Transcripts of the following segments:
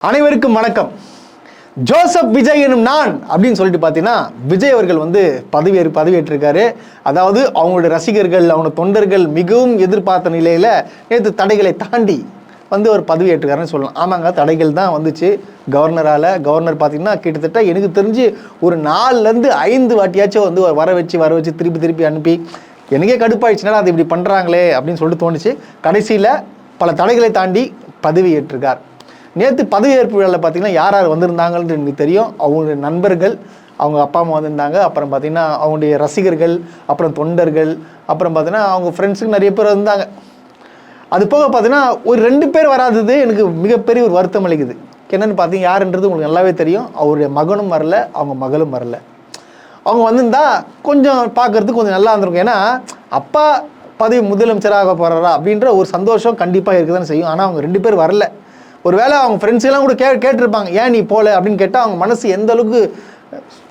அனைவருக்கும் வணக்கம். ஜோசப் விஜய் எனும் நான் அப்படின்னு சொல்லிட்டு பார்த்தீங்கன்னா விஜய் அவர்கள் வந்து பதவியேற்றிருக்காரு. அதாவது அவங்களுடைய ரசிகர்கள் அவங்க தொண்டர்கள் மிகவும் எதிர்பார்த்த நிலையில் நேற்று தடைகளை தாண்டி வந்து அவர் பதவியேற்றுக்காருன்னு சொல்லலாம். ஆமாங்க, தடைகள் தான் வந்துச்சு கவர்னரால். கவர்னர் பார்த்தீங்கன்னா கிட்டத்தட்ட எனக்கு தெரிஞ்சு ஒரு 4-5 வாட்டியாச்சும் வந்து வர வச்சு திருப்பி அனுப்பி எனக்கே கடுப்பாயிடுச்சுனா அது இப்படி பண்ணுறாங்களே அப்படின்னு சொல்லிட்டு தோணுச்சு. கடைசியில் பல தடைகளை தாண்டி பதவியேற்றிருக்கார். நேற்று பதவியேற்பு விழாவில் பார்த்தீங்கன்னா யார் வந்திருந்தாங்கன்னு எனக்கு தெரியும். அவங்களுடைய நண்பர்கள், அவங்க அப்பா அம்மா வந்திருந்தாங்க. அப்புறம் பார்த்தீங்கன்னா அவங்களுடைய ரசிகர்கள், அப்புறம் தொண்டர்கள், அப்புறம் பார்த்தீங்கன்னா அவங்க ஃப்ரெண்ட்ஸுக்கு நிறைய பேர் இருந்தாங்க. அது போக பார்த்தீங்கன்னா ஒரு 2 பேர் வராதது எனக்கு மிகப்பெரிய ஒரு வருத்தம் அளிக்குது. என்னென்னு பார்த்தீங்க யாருன்றது உங்களுக்கு நல்லாவே தெரியும். அவருடைய மகனும் வரல, அவங்க மகளும் வரல. அவங்க வந்திருந்தா கொஞ்சம் பார்க்குறதுக்கு கொஞ்சம் நல்லா இருந்திருக்கும். ஏன்னா அப்பா பதவி முதலமைச்சராக போகிறாரா அப்படின்ற ஒரு சந்தோஷம் கண்டிப்பாக இருக்குதான்னு செய்யும். ஆனால் அவங்க 2 பேர் வரல. ஒருவேளை அவங்க ஃப்ரெண்ட்ஸெல்லாம் கூட கேட்டிருப்பாங்க, ஏன் நீ போகல அப்படின்னு கேட்டால் அவங்க மனசு எந்த அளவுக்கு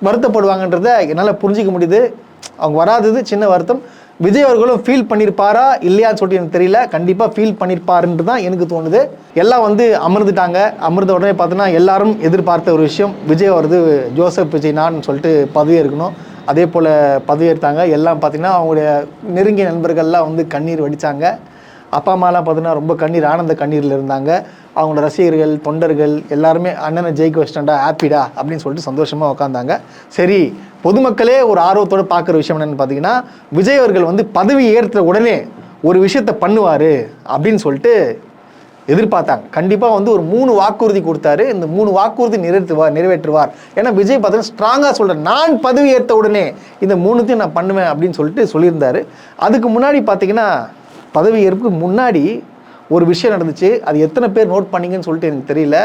வருத்தப்படுவாங்கன்றதை என்னால் புரிஞ்சிக்க முடியுது. அவங்க வராதது சின்ன வருத்தம். விஜய் அவர்களும் ஃபீல் பண்ணியிருப்பாரா இல்லையான்னு சொல்லிட்டு எனக்கு தெரியல. கண்டிப்பாக ஃபீல் பண்ணியிருப்பாருன்ட்டு தான் எனக்கு தோணுது. எல்லாம் வந்து அமர்ந்துட்டாங்க. அமர்ந்த உடனே பார்த்தோன்னா எல்லாரும் எதிர்பார்த்த ஒரு விஷயம், விஜய் வருது, ஜோசப் விஜய் நான் சொல்லிட்டு பதவியேற்கணும். அதே போல் பதவியேற்றாங்க. எல்லாம் பார்த்திங்கன்னா அவங்களுடைய நெருங்கிய நண்பர்கள்லாம் வந்து கண்ணீர் வடித்தாங்க. அப்பா அம்மாலாம் பார்த்தீங்கன்னா ரொம்ப ஆனந்த கண்ணீரில் இருந்தாங்க. அவங்களோட ரசிகர்கள் தொண்டர்கள் எல்லாருமே அண்ணனை ஜெயிக்க வச்சிட்டா ஹாப்பிடா அப்படின்னு சொல்லிட்டு சந்தோஷமாக உட்காந்தாங்க. சரி, பொதுமக்களே ஒரு ஆர்வத்தோடு பார்க்குற விஷயம் என்னென்னு பார்த்தீங்கன்னா விஜய் அவர்கள் வந்து பதவி ஏற்ற உடனே ஒரு விஷயத்தை பண்ணுவார் அப்படின்னு சொல்லிட்டு எதிர்பார்த்தாங்க. கண்டிப்பாக வந்து ஒரு 3 வாக்குறுதி கொடுத்தாரு. இந்த 3 வாக்குறுதி நிறைவேற்றுவார். ஏன்னா விஜய் பார்த்தீங்கன்னா ஸ்ட்ராங்காக சொல்கிறேன், நான் பதவி ஏற்ற உடனே இந்த 3த்தையும் நான் பண்ணுவேன் அப்படின்னு சொல்லிட்டு சொல்லியிருந்தார். அதுக்கு முன்னாடி பார்த்தீங்கன்னா பதவி ஏற்புக்கு முன்னாடி ஒரு விஷயம் நடந்துச்சு. அது எத்தனை பேர் நோட் பண்ணிங்கன்னு சொல்லிட்டு எனக்கு தெரியல.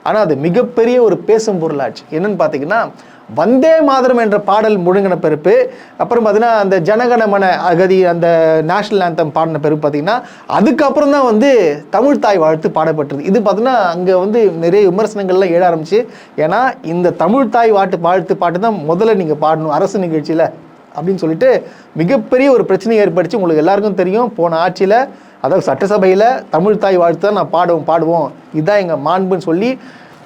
ஆனால் அது மிகப்பெரிய ஒரு பேசும் பொருளாச்சு. என்னன்னு பார்த்தீங்கன்னா வந்தே மாதரம் என்ற பாடல் முழுங்கின பிறப்பு, அப்புறம் பார்த்தீங்கன்னா அந்த ஜனகணமன அகதி அந்த நேஷனல் ஆந்தம் பாடின பிறப்பு பார்த்தீங்கன்னா அதுக்கப்புறம் தான் வந்து தமிழ் தாய் வாழ்த்து பாடப்பட்டது. இது பார்த்தீங்கன்னா அங்கே வந்து நிறைய விமர்சனங்கள்லாம் எழ ஆரம்பிச்சு. ஏன்னா இந்த தமிழ் தாய் வாழ்த்து பாட்டு தான் முதல்ல நீங்கள் பாடணும் அரசு நிகழ்ச்சியில் அப்படின்னு சொல்லிட்டு மிகப்பெரிய ஒரு பிரச்சனை ஏற்படுச்சு. உங்களுக்கு எல்லாருக்கும் தெரியும், போன ஆட்சியில் அதாவது சட்டசபையில் தமிழ் தாய் வாழ்த்து தான் நான் பாடுவோம் இதுதான் எங்கள் மாண்புன்னு சொல்லி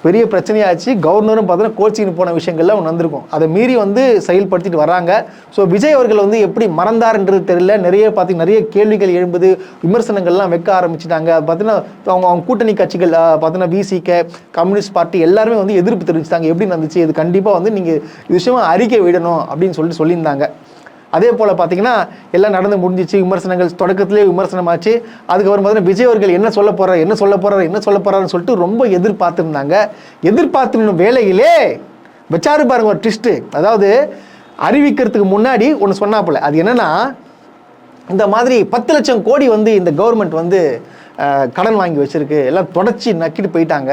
பெரிய பிரச்சனையாச்சு. கவர்னரும் பார்த்தீங்கன்னா கோச்சின்னு போன விஷயங்கள்லாம் ஒன்று வந்திருக்கும். அதை மீறி வந்து செயல்படுத்திட்டு வராங்க. ஸோ விஜய் அவர்கள் வந்து எப்படி மறந்தார்ன்றது தெரியல. நிறைய கேள்விகள் எழும்புது, விமர்சனங்கள்லாம் வைக்க ஆரம்பிச்சிட்டாங்க. பார்த்தீங்கன்னா அவங்க கூட்டணி கட்சிகள் பார்த்தீங்கன்னா விசிக, கம்யூனிஸ்ட் பார்ட்டி எல்லாருமே வந்து எதிர்ப்பு தெரிவிச்சிட்டாங்க. எப்படி நடந்துச்சு, இது கண்டிப்பாக வந்து நீங்கள் இது விஷயமா அறிக்கை விடணும் அப்படின்னு சொல்லியிருந்தாங்க. அதே போல் பார்த்தீங்கன்னா எல்லாம் நடந்து முடிஞ்சிச்சு. விமர்சனங்கள் தொடக்கத்திலே விமர்சனமாச்சு. அதுக்கப்புறம் பார்த்தீங்கன்னா விஜய் அவர்கள் என்ன சொல்ல போகிறாருன்னு சொல்லிட்டு ரொம்ப எதிர்பார்த்திருந்த வேலையிலே வச்சாரு பாருங்க ஒரு ட்விஸ்ட்டு. அதாவது அறிவிக்கிறதுக்கு முன்னாடி ஒன்று சொன்னாப்புல, அது என்னன்னா இந்த மாதிரி 10 லட்சம் கோடி வந்து இந்த கவர்மெண்ட் வந்து கடன் வாங்கி வச்சிருக்கு, எல்லாம் தொடச்சி நக்கிட்டு போயிட்டாங்க.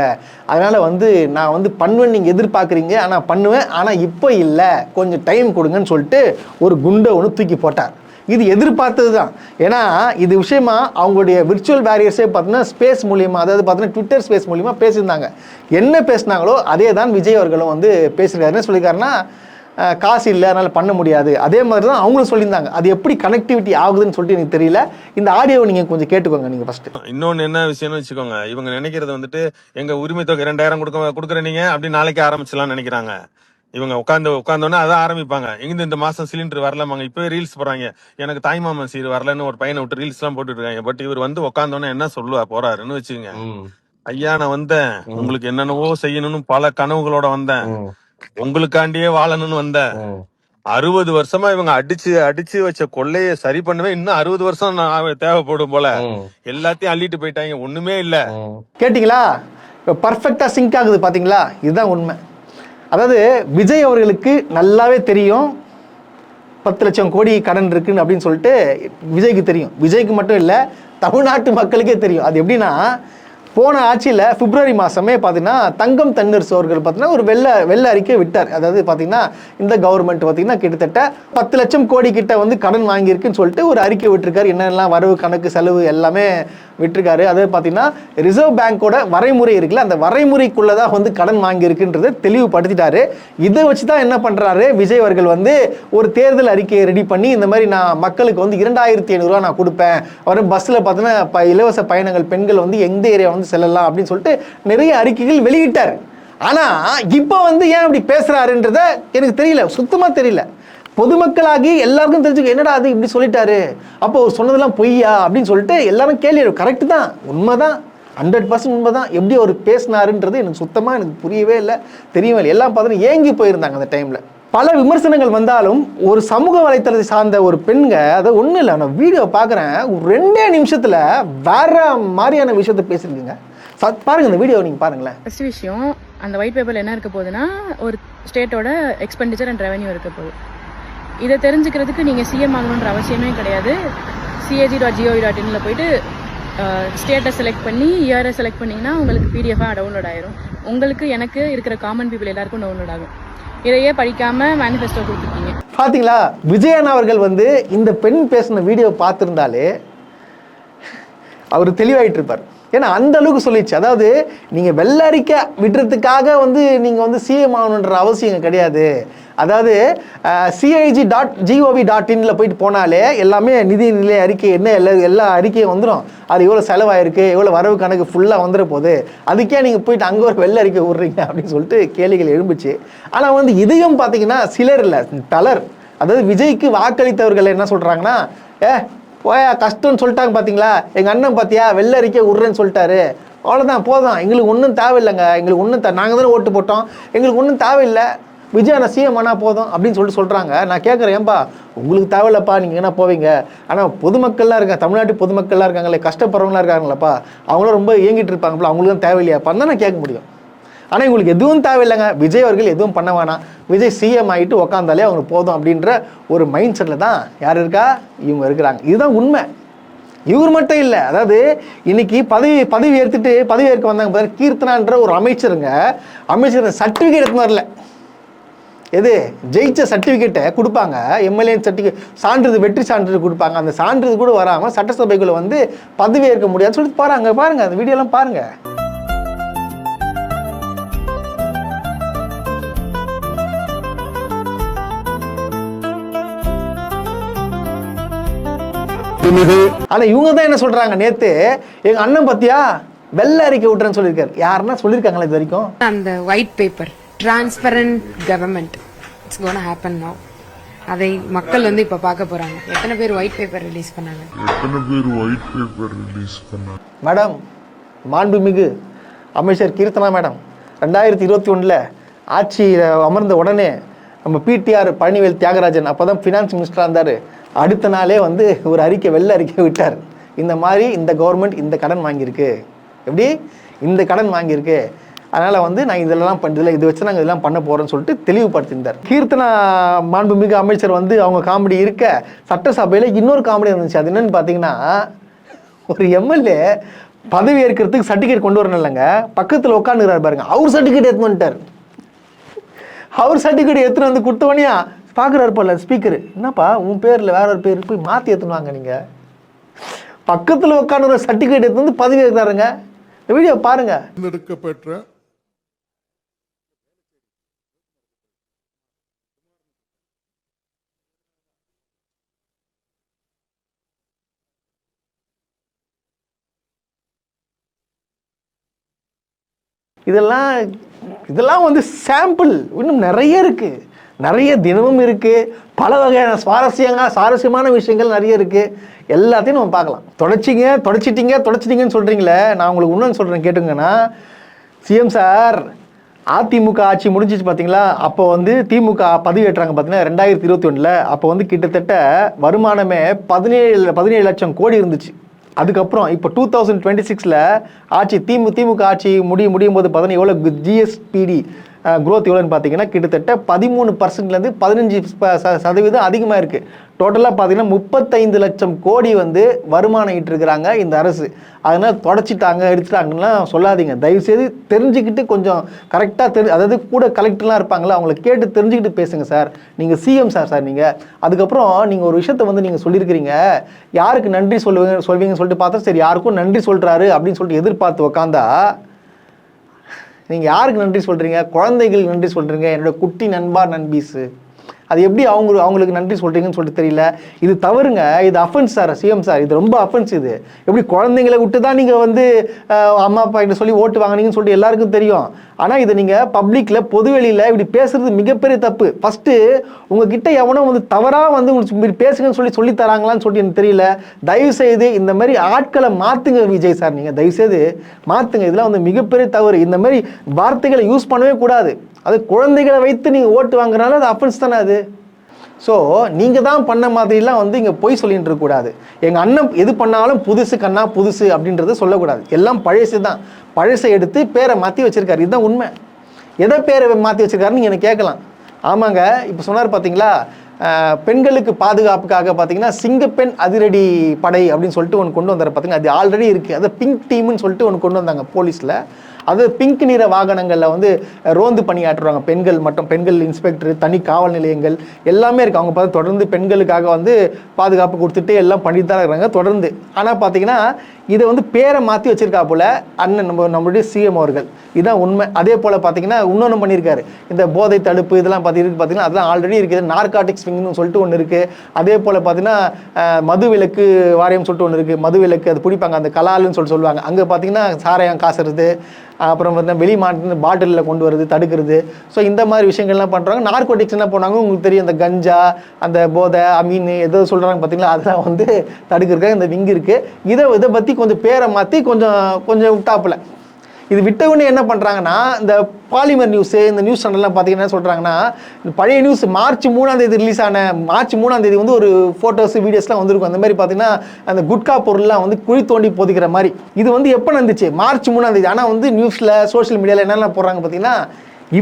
அதனால் வந்து நான் வந்து பண்ணுவேன், நீங்கள் எதிர்பார்க்குறீங்க, ஆனால் பண்ணுவேன், ஆனால் இப்போ இல்லை, கொஞ்சம் டைம் கொடுங்கன்னு சொல்லிட்டு ஒரு குண்டை ஒன்று தூக்கி போட்டார். இது எதிர்பார்த்தது தான். ஏன்னா இது விஷயமா அவங்களுடைய விர்ச்சுவல் பேரியர்ஸே பார்த்தீங்கன்னா ஸ்பேஸ் மூலியமாக, அதாவது பார்த்தீங்கன்னா ட்விட்டர் ஸ்பேஸ் மூலியமாக பேசியிருந்தாங்க. என்ன பேசினாங்களோ அதே தான் விஜய் அவர்களும் வந்து பேசியிருக்காரு. என்ன சொல்லியிருக்காருன்னா காசு இல்லை அதனால் பண்ண முடியாது. அதே மாதிரி தான் அவங்களும் சொல்லியிருந்தாங்க. அது எப்படி கனெக்டிவிட்டி ஆகுதுன்னு சொல்லிட்டு எனக்கு தெரியல. இந்த ஆடியோவை நீங்கள் கொஞ்சம் கேட்டுக்கோங்க. நீங்கள் ஃபஸ்ட்டு இன்னொன்று என்ன விஷயம்னு வச்சுக்கோங்க, இவங்க நினைக்கிறது வந்துட்டு எங்கள் உரிமை தொகை 2000 கொடுக்குறீங்க அப்படி நாளைக்கு ஆரம்பிச்சலாம்னு நினைக்கிறாங்க. இவங்க உட்காந்தோன்னே அதான் ஆரம்பிப்பாங்க. இந்த மாசம் சிலிண்டர் வரலமாங்க, இப்பவே ரீல்ஸ் போடுறாங்க, எனக்கு தாய்மாமன் சீர் வரலன்னு ஒரு பையனை விட்டு ரீல்ஸ் எல்லாம் போட்டுட்டு இருக்காங்க. பட் இவர் வந்து உட்காந்தோன்னே என்ன சொல்லுவா போறாருன்னு வச்சுக்கோங்க, ஐயா நான் வந்தேன், உங்களுக்கு என்னென்னவோ செய்யணும்னு பல கனவுகளோட வந்தேன், உங்களுக்காண்டியே வாழணும்னு வந்தேன். 60 வருஷமா இவங்க அடிச்சு வச்ச கொள்ளைய சரி பண்ணுவேன், இன்னும் 60 வருஷம் தேவைப்படும் போல, எல்லாத்தையும் அள்ளிட்டு போயிட்டாங்க, ஒண்ணுமே இல்ல. கேட்டீங்களா? பர்ஃபெக்டா சிங்க் ஆகுது பாத்தீங்களா? இதுதான் உண்மை. அதாவது விஜய் அவர்களுக்கு நல்லாவே தெரியும் 10 லட்சம் கோடி கடன் இருக்குன்னு அப்படின்னு சொல்லிட்டு விஜய்க்கு தெரியும். விஜய்க்கு மட்டும் இல்லை, தமிழ்நாட்டு மக்களுக்கே தெரியும். அது எப்படின்னா போன ஆட்சியில் பிப்ரவரி மாதமே பார்த்தீங்கன்னா தங்கம் தென்னரசு அவர்கள் பார்த்தீங்கன்னா ஒரு வெள்ள அறிக்கை விட்டார். அதாவது பார்த்தீங்கன்னா இந்த கவர்மெண்ட் பார்த்தீங்கன்னா கிட்டத்தட்ட 10 லட்சம் கோடி கிட்ட வந்து கடன் வாங்கியிருக்குன்னு சொல்லிட்டு ஒரு அறிக்கை விட்டுருக்காரு. என்னெல்லாம் வரவு கணக்கு செலவு எல்லாமே விட்டுருக்காரு. அதாவது பார்த்தீங்கன்னா ரிசர்வ் பேங்கோட வரைமுறை இருக்குல்ல, அந்த வரைமுறைக்குள்ளே தான் வந்து கடன் வாங்கியிருக்குன்றதை தெளிவுபடுத்திட்டாரு. இதை வச்சு தான் என்ன பண்ணுறாரு விஜய் அவர்கள் வந்து ஒரு தேர்தல் அறிக்கையை ரெடி பண்ணி இந்த மாதிரி நான் மக்களுக்கு வந்து 2500 நான் கொடுப்பேன், வரும் பஸ்ஸில் பார்த்தீங்கன்னா இலவச பயணங்கள் பெண்கள் வந்து எந்த ஏரியா வந்து செல்லலாம் அப்படின்னு சொல்லிட்டு நிறைய அறிக்கைகள் வெளியிட்டார். ஆனால் இப்போ வந்து ஏன் அப்படி பேசுகிறாருன்றத எனக்கு தெரியல, சுத்தமாக தெரியல. பொதுமக்களாகி எல்லாருக்கும் தெரிஞ்சுக்க என்னடா அது இப்படி சொல்லிட்டாரு, அப்போ சொன்னதெல்லாம் பொய்யா அப்படின்னு சொல்லிட்டு எல்லாரும் கேள்வி. கரெக்டு தான், உண்மைதான், 100% உண்மை தான். எப்படி அவர் பேசினாருன்றது எனக்கு சுத்தமாக எனக்கு புரியவே இல்லை, தெரியவே இல்லை. எல்லாம் பார்த்தீங்கன்னா ஏங்கி போயிருந்தாங்க அந்த டைமில். பல விமர்சனங்கள் வந்தாலும் ஒரு சமூக வலைத்தளத்தை சார்ந்த ஒரு பெண்க, அதை ஒன்றும் இல்லை, நான் வீடியோ பார்க்குறேன், 2 நிமிஷத்தில் வேற மாதிரியான விஷயத்த பேசியிருக்குங்க. பாருங்க இந்த வீடியோ, நீங்கள் பாருங்களேன். ஃபர்ஸ்ட் விஷயம், அந்த ஒயிட் பேப்பரில் என்ன இருக்க போகுதுன்னா ஒரு ஸ்டேட்டோட எக்ஸ்பெண்டிச்சர் அண்ட் ரெவன்யூ இருக்க போகுது. இதை தெரிஞ்சுக்கிறதுக்கு நீங்கள் சிஎம் ஆகணுன்ற அவசியமே கிடையாது. CAG.gov.in போயிட்டு ஸ்டேட்டை செலக்ட் பண்ணி இயரை செலக்ட் பண்ணிங்கன்னா உங்களுக்கு பிடிஎஃபாக டவுன்லோட் ஆயிரும். உங்களுக்கு எனக்கு இருக்கிற காமன் பீப்புள் எல்லாருக்கும் டவுன்லோட் ஆகும். இதையே படிக்காமல் மேனிஃபெஸ்டோ கொடுத்துருக்கீங்க. பார்த்தீங்களா, விஜயன் அவர்கள் வந்து இந்த பெண் பேசின வீடியோ பார்த்துருந்தாலே அவர் தெளிவாயிட்டு இருப்பார். ஏன்னா அந்த அளவுக்கு சொல்லிடுச்சு. அதாவது நீங்கள் வெள்ளரிக்க விடுறதுக்காக வந்து நீங்கள் வந்து சிஎம் ஆகணுன்ற அவசியம் கிடையாது. அதாவது CAG.gov.in போயிட்டு போனாலே எல்லாமே நிதிநிலை அறிக்கை என்ன எல்லா அறிக்கையும் வந்துடும். அது எவ்வளோ செலவாயிருக்கு, எவ்வளோ வரவு கணக்கு ஃபுல்லாக வந்துட போகுது, அதுக்கே நீங்கள் போயிட்டு அங்கே ஒரு வெள்ளை அறிக்கை விட்றீங்க அப்படின்னு சொல்லிட்டு கேள்விகள் எழும்புச்சு. ஆனால் வந்து இதையும் பார்த்தீங்கன்னா சிலர் இல்லை, பலர், அதாவது விஜய்க்கு வாக்களித்தவர்கள் என்ன சொல்கிறாங்கன்னா, போயா கஷ்டம்னு சொல்லிட்டாங்க பார்த்தீங்களா, எங்கள் அண்ணன் பார்த்தியா வெள்ளை அறிக்கை விட்றேன்னு சொல்லிட்டாரு, அவ்வளோதான் போதும், எங்களுக்கு ஒன்றும் தேவையில்லைங்க, எங்களுக்கு ஒன்றும் நாங்கள் தானே ஓட்டு போட்டோம், எங்களுக்கு ஒன்றும் தேவையில்லை, விஜய் சிஎம் ஆனால் போதும் அப்படின்னு சொல்லிட்டு சொல்கிறாங்க. நான் கேட்குறேன், ஏன்பா உங்களுக்கு தேவையில்லப்பா, நீங்கள் என்ன போவீங்க, ஆனால் பொதுமக்கள்லாம் இருக்காங்க, தமிழ்நாட்டு பொதுமக்கள்லாம் இருக்காங்களே, கஷ்டப்படுறவங்களாம் இருக்காங்களப்பா, அவங்களும் ரொம்ப இயங்கிட்டு இருப்பாங்களா, அவங்களுக்கு தான் தேவையில்லையாப்பான்னு தான் நான் கேட்க முடியும். ஆனால் இவங்களுக்கு எதுவும் தேவையில்லைங்க, விஜய் அவர்கள் எதுவும் பண்ண வேணாம், விஜய் சிஎம் ஆகிட்டு உக்காந்தாலே அவங்களுக்கு போதும் அப்படின்ற ஒரு மைண்ட் செட்டில் தான் யார் இருக்கா, இவங்க இருக்கிறாங்க. இதுதான் உண்மை. இவர் மட்டும் இல்லை, அதாவது இன்னைக்கு பதவி ஏற்க வந்தாங்க கீர்த்தனான்ற ஒரு அமைச்சர் சர்டிஃபிகேட் எடுத்து வரல. எது ஜெயிச்ச சர்டிஃபிகேட்டை கொடுப்பாங்க, எம்எல்ஏ சர்டிஃபிகேட் சான்றிதழ், வெற்றி சான்றிதழ் கொடுப்பாங்க, அந்த சான்றிதழ் கூட வராமல் சட்டசபைக்குள்ளே வந்து பதவி ஏற்க முடியாதுன்னு சொல்லிட்டு பாருங்க அந்த வீடியோலாம் பாருங்க. ஆனா இவங்க தான் என்ன சொல்றாங்க, நேத்து எங்க அண்ணன் பத்தியா வெள்ளை அறிக்கை விட்டுறேன்னு சொல்லியிருக்காரு. யாருன்னா சொல்லியிருக்காங்களா இது வரைக்கும்? அந்த white paper transparent government it's gonna happen now. அதை மக்கள் வந்து இப்ப பார்க்க போறாங்க. எத்தனை பேர் ஒயிட் பேப்பர் ரிலீஸ் பண்ணாங்க, மேடம் மாண்புமிகு அமைச்சர் கீர்த்தனா மேடம் 2021 ஆட்சியில் அமர்ந்த உடனே நம்ம பிடிஆர் பழனிவேல் தியாகராஜன் அப்போதான் ஃபினான்ஸ் மினிஸ்டராக இருந்தார், அடுத்த நாளே வந்து ஒரு வெள்ளை அறிக்கை விட்டார். இந்த மாதிரி இந்த கவர்மெண்ட் இந்த கடன் வாங்கியிருக்கு, எப்படி இந்த கடன் வாங்கியிருக்கு, அதனால் வந்து நான் இதெல்லாம் பண்ணுறதில்ல, இதை வச்சு நாங்கள் இதெல்லாம் பண்ண போகிறோன்னு சொல்லிட்டு தெளிவுபடுத்தியிருந்தார். கீர்த்தனா மாண்புமிகு அமைச்சர் வந்து அவங்க காமெடி இருக்க, சட்டசபையில் இன்னொரு காமெடி இருந்துச்சு. அது என்னன்னு பார்த்தீங்கன்னா, ஒரு எம்எல்ஏ பதவி ஏற்கிறதுக்கு சர்டிஃபிகேட் கொண்டு வரணும் இல்லைங்க, பக்கத்தில் உட்காந்துக்கிறார் பாருங்க, அவர் சர்டிஃபிகேட் எடுத்துன்னு வந்துட்டார். அவர் சர்டிஃபிகேட் எடுத்துன்னு வந்து கொடுத்தவனியா பார்க்குறாரு போல ஸ்பீக்கரு, என்னப்பா உன் பேரில் வேற ஒரு பேர் போய் மாற்றி எடுத்துனுவாங்க, நீங்கள் பக்கத்தில் உட்காந்து ஒரு சர்டிஃபிகேட் எடுத்து வந்து பதவி ஏற்கிறாருங்க. இந்த வீடியோ பாருங்க. எடுக்கப்பெற்ற இதெல்லாம் வந்து சாம்பிள், இன்னும் நிறைய இருக்குது, நிறைய தினமும் இருக்குது, பல வகையான சுவாரஸ்யமான விஷயங்கள் நிறைய இருக்குது, எல்லாத்தையும் நம்ம பார்க்கலாம். தொடச்சிட்டிங்கன்னு சொல்கிறீங்களே, நான் உங்களுக்கு இன்னொன்று சொல்கிறேன் கேட்டுங்கன்னா, சிஎம் சார் அதிமுக ஆட்சி முடிஞ்சிச்சு பார்த்தீங்களா, அப்போ வந்து திமுக பதவி ஏற்றாங்க பார்த்தீங்கன்னா 2021 அப்போ வந்து கிட்டத்தட்ட வருமானமே 17 லட்சம் கோடி இருந்துச்சு. அதுக்கப்புறம் இப்போ 2026 ஆட்சி திமுக ஆட்சி முடியும் போது பார்த்தீங்கன்னா எவ்வளோ GSPD growth எவ்வளோன்னு பார்த்தீங்கன்னா கிட்டத்தட்ட 13%லேருந்து 15% அதிகமாக இருக்குது. டோட்டலாக பார்த்தீங்கன்னா 35 லட்சம் கோடி வந்து வருமானம் ஈட்டிருக்கிறாங்க இந்த அரசு. அதனால் தொடச்சிட்டாங்க எடுத்துட்டாங்கன்னா சொல்லாதீங்க. தயவுசெய்து தெரிஞ்சுக்கிட்டு கொஞ்சம் கரெக்டாக அதாவது கூட கலெக்டர்லாம் இருப்பாங்களா, அவங்கள கேட்டு தெரிஞ்சுக்கிட்டு பேசுங்க சார். நீங்கள் சிஎம் சார் நீங்கள். அதுக்கப்புறம் நீங்கள் ஒரு விஷயத்தை வந்து நீங்கள் சொல்லியிருக்கிறீங்க, யாருக்கு நன்றி சொல்வீங்கன்னு சொல்லிட்டு பார்த்தா சரி யாருக்கும் நன்றி சொல்கிறாரு அப்படின்னு சொல்லிட்டு எதிர்பார்த்து உக்காந்தா நீங்கள் யாருக்கு நன்றி சொல்கிறீங்க? குழந்தைகளுக்கு நன்றி சொல்கிறீங்க, என்னோட குட்டி நண்பா நண்பீஸு. அது எப்படி அவங்களுக்கு நன்றி சொல்கிறீங்கன்னு சொல்லிட்டு தெரியல. இது தவறுங்க, இது அஃபென்ஸ் சார். சிஎம் சார், இது ரொம்ப அஃபென்ஸ். இது எப்படி குழந்தைங்களை விட்டு தான் நீங்கள் வந்து அம்மா அப்பா கிட்ட சொல்லி ஓட்டு வாங்கினீங்கன்னு சொல்லிட்டு எல்லாருக்கும் தெரியும். ஆனால் இதை நீங்கள் பப்ளிக்கில் பொதுவெளியில் இப்படி பேசுறது மிகப்பெரிய தப்பு. ஃபஸ்ட்டு உங்ககிட்ட எவனோ வந்து தவறாக வந்து உங்களுக்கு பேசுங்கன்னு சொல்லி தராங்களான்னு சொல்லிட்டு எனக்கு தெரியல. தயவுசெய்து இந்த மாதிரி ஆட்களை மாற்றுங்க விஜய் சார். நீங்கள் தயவுசெய்து மாற்றுங்க. இதெல்லாம் வந்து மிகப்பெரிய தவறு. இந்த மாதிரி வார்த்தைகளை யூஸ் பண்ணவே கூடாது. அது குழந்தைகளை வைத்து நீங்கள் ஓட்டு வாங்குறதுனால அது அஃபென்ஸ் தானே அது. ஸோ நீங்கள் தான் பண்ண மாதிரிலாம் வந்து இங்கே பொய் சொல்லிட்டு இருக்கக்கூடாது. எங்கள் அண்ணன் எது பண்ணாலும் புதுசு கண்ணா புதுசு அப்படின்றத சொல்லக்கூடாது. எல்லாம் பழசு தான். பழசை எடுத்து பேரை மாற்றி வச்சுருக்காரு. இதுதான் உண்மை. எதை பேரை மாற்றி வச்சுருக்காருன்னு நீங்கள் எனக்கு கேட்கலாம். ஆமாங்க, இப்போ சொன்னார் பார்த்தீங்களா, பெண்களுக்கு பாதுகாப்புக்காக பார்த்தீங்கன்னா சிங்கப்பெண் அதிரடி படை அப்படின்னு சொல்லிட்டு ஒன்று கொண்டு வந்தார் பார்த்தீங்கன்னா. அது ஆல்ரெடி இருக்குது. அது பிங்க் டீம்னு சொல்லிட்டு ஒன்று கொண்டு வந்தாங்க போலீஸில். அது பிங்க் நிற வாகனங்களில் வந்து ரோந்து பணியாற்றுவாங்க. பெண்கள் மற்றும் பெண்கள் இன்ஸ்பெக்டர், தனி காவல் நிலையங்கள் எல்லாமே இருக்குது. அவங்க பார்த்து தொடர்ந்து பெண்களுக்காக வந்து பாதுகாப்பு கொடுத்துட்டு எல்லாம் பண்ணிட்டு தான் இருக்கிறாங்க தொடர்ந்து. ஆனால் பார்த்தீங்கன்னா இதை வந்து பேரை மாற்றி வச்சிருக்கா போல அண்ணன் நம்மளுடைய சிஎம் அவர்கள். இதுதான் உண்மை. அதே போல் பார்த்தீங்கன்னா இன்னொன்று பண்ணியிருக்காரு. இந்த போதை தடுப்பு இதெல்லாம் பார்த்தீங்கன்னா அதெல்லாம் ஆல்ரெடி இருக்குது. நார்காட்டிக்ஸ் விங்னு சொல்லிட்டு ஒன்று இருக்குது. அதே போல் பார்த்தீங்கன்னா மது விலக்கு வாரியம் சொல்லிட்டு ஒன்று இருக்குது. மது விலக்கு அது பிடிப்பாங்க, அந்த கலாலுன்னு சொல்லுவாங்க. அங்கே பார்த்தீங்கன்னா சாராயம் காசுறது, அப்புறம் பார்த்தீங்கன்னா வெளி மாட்டு பாட்டிலில் கொண்டு வருது தடுக்கிறது. ஸோ இந்த மாதிரி விஷயங்கள்லாம் பண்ணுறாங்க. நார்கோட்டிக்ஸ் என்ன பண்ணாங்க உங்களுக்கு தெரியும். அந்த கஞ்சா, அந்த போதை, அமீன் எதோ சொல்கிறாங்க பார்த்தீங்களா, அதெல்லாம் வந்து தடுக்கிறதுக்காக இந்த விங்கு இருக்குது. இதை பற்றி கொஞ்சம் பேரை மாற்றி கொஞ்சம் விட்டாப்புல. இது விட்டவுடனே என்ன பண்ணுறாங்கன்னா, இந்த பாலிமர் நியூஸு இந்த நியூஸ் சேனல்லாம் பார்த்தீங்கன்னா என்ன சொல்கிறாங்கன்னா, பழைய நியூஸ் மார்ச் 3 ரிலீஸ் ஆன மார்ச் 3 வந்து ஒரு ஃபோட்டோஸ் வீடியோஸ்லாம் வந்திருக்கும். அந்த மாதிரி பார்த்தீங்கன்னா அந்த குட்கா பொருள்லாம் வந்து குழி தோண்டி போதிக்கிற மாதிரி. இது வந்து எப்போ நடந்துச்சு? மார்ச் 3. ஆனால் வந்து நியூஸில் சோஷியல் மீடியாவில் என்னென்ன போடுறாங்க பார்த்தீங்கன்னா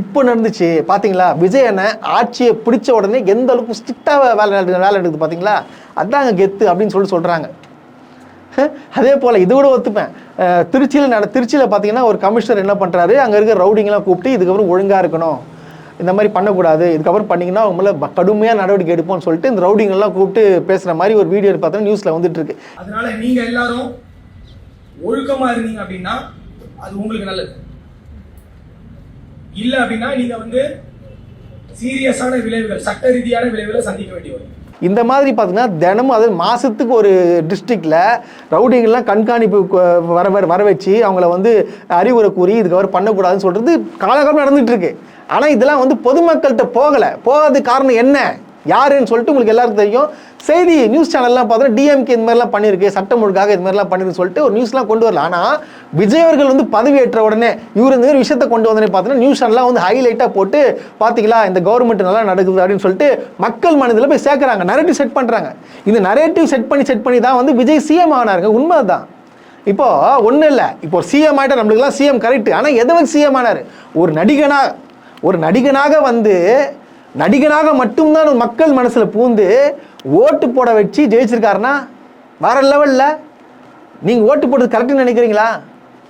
இப்போ நடந்துச்சு. பார்த்தீங்களா, விஜய் அண்ணன் ஆட்சியை பிடிச்ச உடனே எந்த அளவுக்கு ஸ்ட்ரிக்டாக வேலை எடுக்குது பார்த்தீங்களா, அதாங்க கெத்து அப்படின்னு சொல்கிறாங்க. அதே போல் இது கூட ஒத்துப்பேன். திருச்சியில் பார்த்தீங்கன்னா ஒரு கமிஷனர் என்ன பண்ணுறாரு, அங்கே இருக்க ரவுடிங்கெலாம் கூப்பிட்டு இதுக்கப்புறம் ஒழுங்காக இருக்கணும், இந்த மாதிரி பண்ணக்கூடாது, இதுக்கப்புறம் பண்ணிங்கன்னா அவங்கள கடுமையாக நடவடிக்கை எடுப்போம்னு சொல்லிட்டு இந்த ரவுடிங்கெல்லாம் கூப்பிட்டு பேசுகிற மாதிரி ஒரு வீடியோ பார்த்தீங்கன்னா நியூஸில் வந்துட்டு இருக்கு. அதனால நீங்கள் எல்லாரும் ஒழுக்கமாக இருந்தீங்க அப்படின்னா அது உங்களுக்கு நல்லது. இல்லை அப்படின்னா நீங்கள் வந்து சீரியஸான விளைவுகள், சட்ட ரீதியான விளைவுகளை சந்திக்க வேண்டி வரும். இந்த மாதிரி பார்த்தீங்கன்னா தினமும் அதாவது மாதத்துக்கு ஒரு டிஸ்ட்ரிக்டில் ரவுடிங்கெல்லாம் கண்காணிப்பு வர வச்சு அவங்கள வந்து அறிவுரை கூறி இதுக்கப்புறம் பண்ணக்கூடாதுன்னு சொல்கிறது காலகாலம் நடந்துகிட்டு இருக்கு. ஆனால் இதெல்லாம் வந்து பொதுமக்கள்கிட்ட போகாத காரணம் என்ன, யாருன்னு சொல்லிட்டு உங்களுக்கு எல்லாருக்கும் தெரியும். செய்தி நியூஸ் சேனல்லாம் பார்த்தீங்கன்னா டிஎம்கே இந்த மாதிரிலாம் பண்ணியிருக்கு, சட்டம் ஒழுங்காக இது மாதிரிலாம் பண்ணிருக்கு சொல்லிட்டு ஒரு நியூஸ்லாம் கொண்டு வரல. ஆனால் விஜய் அவர்கள் வந்து பதவியேற்ற உடனே இவர் இந்த மாதிரி விஷயத்தை கொண்டு வந்தோடனே பார்த்தீங்கன்னா நியூஸ் சேனல்லாம் வந்து ஹைலைட்டாக போட்டு பார்த்தீங்களா இந்த கவர்மெண்ட் நல்லா நடக்குது அப்படின்னு சொல்லிட்டு மக்கள் மனதில் போய் சேர்க்குறாங்க, நரேட்டிவ் செட் பண்ணுறாங்க. இந்த நரேட்டிவ் செட் பண்ணி தான் வந்து விஜய் சிஎம் ஆனாருங்க. உண்மை தான். இப்போ ஒன்றும் இல்லை, இப்போ சிஎம் ஆகிட்டா நம்மளுக்குலாம் சிஎம் கரெக்ட். ஆனால் எதை வச்சு சிஎம் ஆனார்? ஒரு நடிகனாக வந்து நடிகனாக மட்டும்தான் மக்கள் மனசில் பூந்து ஓட்டு போட வச்சு ஜெயிச்சிருக்காருன்னா வேற லெவலில். நீங்கள் ஓட்டு போட்டது கரெக்டுன்னு நினைக்கிறீங்களா?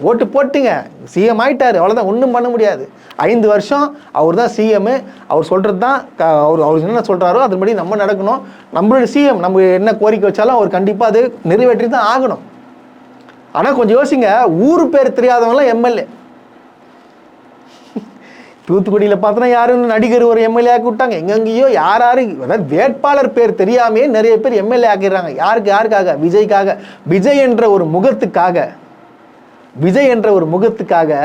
ஓட்டு போட்டுங்க, சிஎம் ஆகிட்டார், அவ்வளோதான், ஒன்றும் பண்ண முடியாது. 5 வருஷம் அவர் தான் சிஎம்மு. அவர் சொல்கிறது தான் அவர் என்ன சொல்கிறாரோ அதுபடி நம்ம நடக்கணும். நம்மளோட சிஎம் நம்ம என்ன கோரிக்கை வச்சாலும் அவர் கண்டிப்பாக அது நிறைவேற்றி தான் ஆகணும். ஆனால் கொஞ்சம் யோசிங்க, ஊர் பேர் தெரியாதவங்களாம் எம்எல்ஏ. தூத்துக்குடியில் பார்த்தோன்னா யாரும் நடிகர் ஒரு எம்எல்ஏ ஆக்கி விட்டாங்க. எங்கெங்கேயோ யாரு அதாவது வேட்பாளர் பேர் தெரியாமே நிறைய பேர் எம்எல்ஏ ஆக்கிடுறாங்க. யாருக்காக? விஜய்க்காக. விஜய் என்ற ஒரு முகத்துக்காக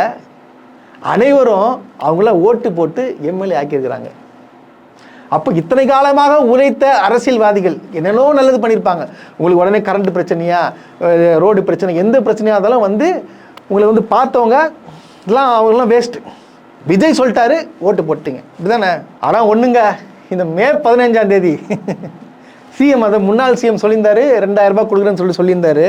அனைவரும் அவங்கள ஓட்டு போட்டு எம்எல்ஏ ஆக்கியிருக்கிறாங்க. அப்போ இத்தனை காலமாக உழைத்த அரசியல்வாதிகள் என்னென்னோ நல்லது பண்ணியிருப்பாங்க. உங்களுக்கு உடனே கரண்ட் பிரச்சனையா, ரோடு பிரச்சனை, எந்த பிரச்சனையாக இருந்தாலும் வந்து உங்களை வந்து பார்த்தவங்க இதெல்லாம் அவங்களாம் வேஸ்ட்டு. விஜய் சொல்லிட்டாரு, ஓட்டு போட்டீங்க, இப்படிதானே? ஆனால் ஒன்றுங்க, இந்த மே 15 சிஎம் அதை முன்னாள் சிஎம் சொல்லியிருந்தாரு 2000 ரூபாய் கொடுக்குறேன்னு சொல்லியிருந்தாரு.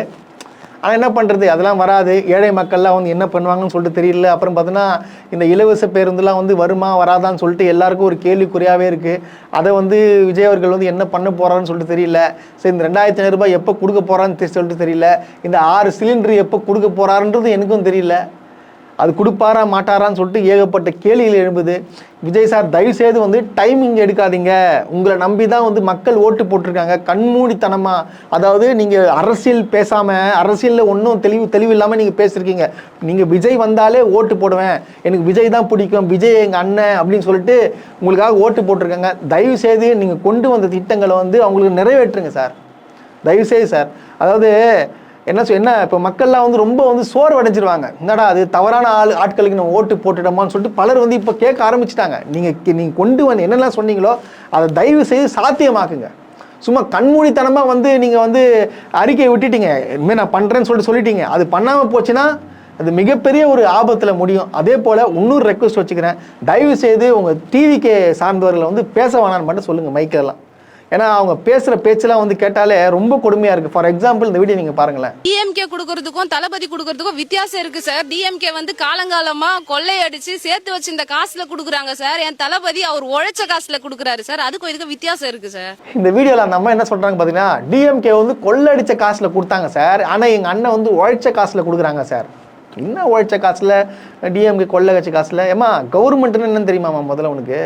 ஆனால் என்ன பண்ணுறது, அதெல்லாம் வராது. ஏழை மக்கள்லாம் வந்து என்ன பண்ணுவாங்கன்னு சொல்லிட்டு தெரியல. அப்புறம் பார்த்தீங்கன்னா இந்த இலவச பேருந்துலாம் வந்து வருமா வராதான்னு சொல்லிட்டு எல்லாருக்கும் ஒரு கேள்விக்குறியாகவே இருக்குது. அதை வந்து விஜய் அவர்கள் வந்து என்ன பண்ண போகிறான்னு சொல்லிட்டு தெரியல. சரி, இந்த 2500 ரூபாய் எப்போ கொடுக்க போகிறான்னு சொல்லிட்டு தெரியல. இந்த 6 சிலிண்டர் எப்போ கொடுக்க போகிறாருன்றது எனக்கும் தெரியல. அது கொடுப்பாரா மாட்டாரான்னு சொல்லிட்டு ஏகப்பட்ட கேள்விகள் எழும்புது. விஜய் சார், தயவுசெய்து வந்து டைமிங் எடுக்காதீங்க. உங்களை நம்பி தான் வந்து மக்கள் ஓட்டு போட்டிருக்காங்க. கண்மூடித்தனமாக, அதாவது நீங்கள் அரசியல் பேசாமல், அரசியலில் ஒன்றும் தெளிவு இல்லாமல் நீங்கள் பேசியிருக்கீங்க. நீங்கள் விஜய் வந்தாலே ஓட்டு போடுவேன், எனக்கு விஜய் தான் பிடிக்கும், விஜய் எங்கள் அண்ணன் அப்படின்னு சொல்லிட்டு உங்களுக்காக ஓட்டு போட்டிருக்காங்க. தயவுசெய்து நீங்கள் கொண்டு வந்த திட்டங்களை வந்து அவங்களுக்கு நிறைவேற்றுங்க சார், தயவுசெய்து சார். அதாவது என்ன இப்போ மக்கள்லாம் வந்து ரொம்ப வந்து சோர்வடைஞ்சிருவாங்க. என்னடா அது தவறான ஆட்களுக்கு நம்ம ஓட்டு போட்டுட்டோமான்னு சொல்லிட்டு பலர் வந்து இப்போ கேட்க ஆரம்பிச்சிட்டாங்க. நீங்கள் கொண்டு வந்து என்னெல்லாம் சொன்னீங்களோ அதை தயவு செய்து சாத்தியமாக்குங்க. சும்மா கண்மூடித்தனமாக வந்து நீங்கள் வந்து அறிக்கையை விட்டுட்டீங்க, இனிமேல் நான் பண்ணுறேன்னு சொல்லிட்டீங்க. அது பண்ணாமல் போச்சுன்னா அது மிகப்பெரிய ஒரு ஆபத்தில் முடியும். அதே போல் இன்னொரு ரெக்வஸ்ட் வச்சுக்கிறேன், தயவு செய்து உங்கள் டிவிக்கு சார்ந்தவர்களை வந்து பேச வேணான்னு மட்டும் சொல்லுங்கள் மைக்கெல்லாம். ஏன்னா அவங்க பேசுகிற பேச்செல்லாம் வந்து கேட்டாலே ரொம்ப கொடுமையாக இருக்குது. ஃபார் எக்ஸாம்பிள் இந்த வீடியோ நீங்கள் பாருங்களேன். டிஎம்கே கொடுக்கறதுக்கும் தளபதி கொடுக்கறதுக்கும் வித்தியாசம் இருக்கு சார். டிஎம்கே வந்து காலங்காலமா கொள்ளையடிச்சு சேர்த்து வச்சு இந்த காசுல கொடுக்குறாங்க சார். என் தளபதி அவர் உழைச்ச காசுல கொடுக்குறாரு சார். அதுக்கும் இதுக்கு வித்தியாசம் இருக்கு சார். இந்த வீடியோல அந்த அம்மா என்ன சொல்றாங்க பாத்தீங்கன்னா, டிஎம்கே வந்து கொள்ளடிச்ச காசுல கொடுத்தாங்க சார், ஆனா எங்க அண்ணன் வந்து உழைச்ச காசுல கொடுக்குறாங்க சார். என்ன உழைச்ச காசுல, டிஎம்கே கொள்ளை வச்ச காசுல? ஏமா கவர்மெண்ட்னு என்னன்னு தெரியுமாமா? முதல்ல உனக்கு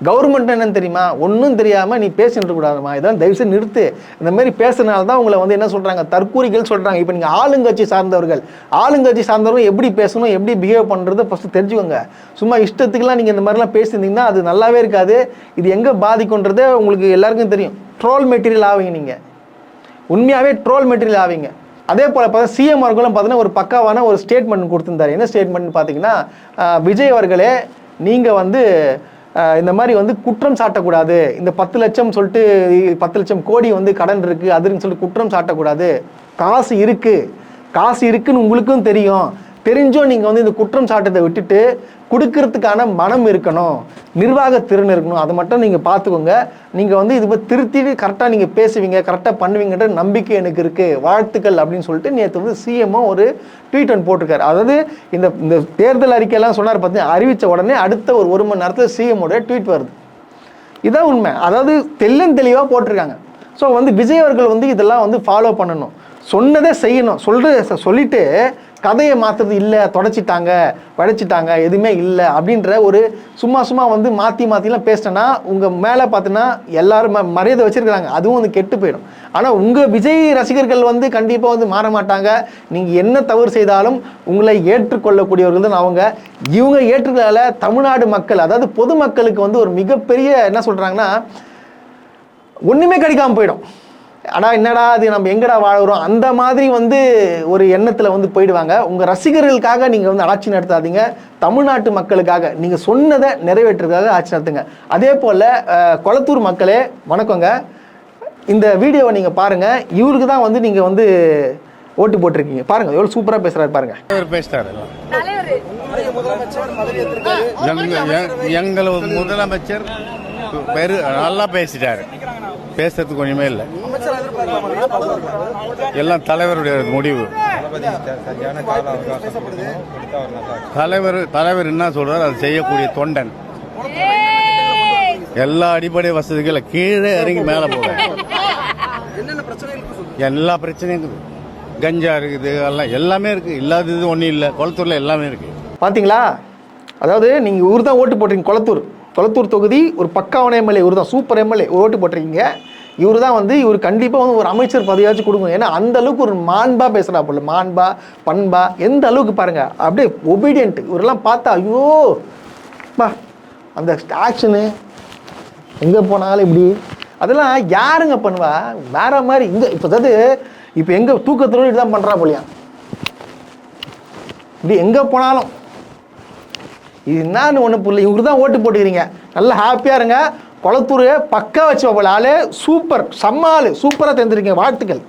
கவர்மெண்ட் என்னன்னு தெரியுமா? ஒன்றும் தெரியாமல் நீ பேசிட்டு கூடாதுமா. இதான் தயவுசெய்து நிறுத்து. இந்த மாதிரி பேசுறதுனால தான் உங்களை வந்து என்ன சொல்கிறாங்க, தற்கூரிகள் சொல்கிறாங்க. இப்போ நீங்கள் ஆளுங்கட்சி சார்ந்தவர்கள் எப்படி பேசணும், எப்படி பிஹேவ் பண்ணுறது ஃபஸ்ட்டு தெரிஞ்சுக்கோங்க. சும்மா இஷ்டத்துக்குலாம் நீங்கள் இந்த மாதிரிலாம் பேசியிருந்தீங்கன்னா அது நல்லாவே இருக்காது. இது எங்கே பாதிக்குன்றதே உங்களுக்கு எல்லாருக்கும் தெரியும். ட்ரோல் மெட்டீரியல் ஆவீங்க, நீங்கள் உண்மையாகவே ட்ரோல் மெட்டீரியல் ஆவீங்க. அதே போல் பார்த்தா சிஎம் அவர்களும் பார்த்தீங்கன்னா ஒரு பக்காவான ஒரு ஸ்டேட்மெண்ட் கொடுத்துருந்தாரு. என்ன ஸ்டேட்மெண்ட் பார்த்தீங்கன்னா, விஜய் அவர்களே நீங்கள் வந்து இந்த மாதிரி வந்து குற்றம் சாட்டக்கூடாது, இந்த 10 லட்சம் சொல்லிட்டு 10 லட்சம் கோடி வந்து கடன் இருக்குது அதுன்னு சொல்லிட்டு குற்றம் சாட்டக்கூடாது. காசு இருக்குன்னு உங்களுக்கும் தெரிஞ்சும் நீங்கள் வந்து இந்த குற்றம் சாட்டத்தை விட்டுட்டு கொடுக்கறதுக்கான மனம் இருக்கணும், நிர்வாக திறன் இருக்கணும். அதை மட்டும் நீங்கள் பார்த்துக்கோங்க. நீங்கள் வந்து இது திருத்திட்டு கரெக்டாக நீங்கள் பேசுவீங்க, கரெக்டாக பண்ணுவீங்கன்ற நம்பிக்கை எனக்கு இருக்குது, வாழ்த்துக்கள் அப்படின்னு சொல்லிட்டு நேற்று வந்து சிஎம்ஓ ஒரு ட்வீட் ஒன்று போட்டிருக்காரு. அதாவது இந்த தேர்தல் அறிக்கையெல்லாம் சொன்னார் பார்த்தீங்கன்னா, அறிவித்த உடனே அடுத்த ஒரு மணி நேரத்தில் சிஎம்மோட ட்வீட் வருது. இதான் உண்மை. அதாவது தெளிவாக போட்டிருக்காங்க. ஸோ வந்து விஜய் அவர்கள் வந்து இதெல்லாம் வந்து ஃபாலோ பண்ணணும், சொன்னதே செய்யணும். சொல்லிட்டு கதையை மாற்றுறது இல்லை, வடைச்சிட்டாங்க எதுவுமே இல்லை அப்படின்ற ஒரு சும்மா வந்து மாற்றிலாம் பேசிட்டேன்னா உங்கள் மேலே பார்த்தீங்கன்னா எல்லாரும் மரியாதை வச்சுருக்கிறாங்க, அதுவும் வந்து கெட்டு போயிடும். ஆனால் உங்கள் விஜய் ரசிகர்கள் வந்து கண்டிப்பாக வந்து மாற மாட்டாங்க. நீங்கள் என்ன தவறு செய்தாலும் உங்களை ஏற்றுக்கொள்ளக்கூடியவர்கள் தான் அவங்க. இவங்க ஏற்றுக்கல தமிழ்நாடு மக்கள், அதாவது பொதுமக்களுக்கு வந்து ஒரு மிகப்பெரிய என்ன சொல்கிறாங்கன்னா, ஒன்றுமே கிடைக்காமல் போயிடும். ஆனால் என்னடா அது நம்ம எங்கடா வாழுறோம் அந்த மாதிரி வந்து ஒரு எண்ணத்தில் வந்து போயிடுவாங்க. உங்கள் ரசிகர்களுக்காக நீங்கள் வந்து ஆட்சி நடத்தாதீங்க, தமிழ்நாட்டு மக்களுக்காக நீங்கள் சொன்னதை நிறைவேற்றுறதுக்காக ஆட்சி நடத்துங்க. அதே போல் கொளத்தூர் மக்களே வணக்கங்க. இந்த வீடியோவை நீங்கள் பாருங்கள். இவருக்கு தான் வந்து நீங்கள் வந்து ஓட்டு போட்டிருக்கீங்க. பாருங்கள் எவ்வளோ சூப்பராக பேசுகிறாரு பாருங்கள். எங்கள் முதலமைச்சர் நல்லா பேசிட்டாரு, பேசுறதுக்கு கொஞ்சமே இல்லை, எல்லாம் தலைவருடைய முடிவு. தலைவர் என்ன சொல்றாரு அது செய்யக்கூடிய தொண்டன். எல்லா அடிப்படை வசதிகளும் கீழே இறங்கி மேல போவேன். எல்லா பிரச்சனையும் இருக்குது, கஞ்சா இருக்குது, எல்லாமே இருக்கு, இல்லாதது ஒன்றும் இல்லை. கொளத்தூர்ல எல்லாமே இருக்கு. பாத்தீங்களா? அதாவது நீங்க ஊர் தான் ஓட்டு போட்டீங்க. கொளத்தூர் தொகுதி ஒரு பக்காவான எம்எல்ஏ, இவர் தான் சூப்பர் எம்எல்ஏ, ஓட்டு போட்டிருக்கீங்க. இவர் தான் வந்து இவர் கண்டிப்பாக வந்து ஒரு அமைச்சர் பதவியாச்சும் கொடுக்கணும். ஏன்னா அந்த அளவுக்கு ஒரு மாண்பா பேசுகிறா போல, மாண்பா பண்பா எந்த அளவுக்கு பாருங்க, அப்படியே ஒபீடியன்ட். இவரெல்லாம் பார்த்தா ஐயோ பா அந்த ஆக்ஷனு எங்கே போனாலும் இப்படி அதெல்லாம் யாருங்க பண்ணுவா? வேற மாதிரி இங்கே இப்போ அதாவது இப்போ எங்கே தூக்கத்தோடு இதுதான் பண்ணுறா போலியா, இப்படி எங்கே போனாலும் இது என்னன்னு ஒன்றும் புரியல. இவருக்கு தான் ஓட்டு போட்டுக்கிறீங்க, நல்லா ஹாப்பியாக இருங்க. கொளத்தூர் பக்கா வச்சு போல ஆளு, சூப்பர், செம்ம ஆளு, சூப்பராக தெரிஞ்சிருக்கீங்க, வாழ்த்துக்கள்.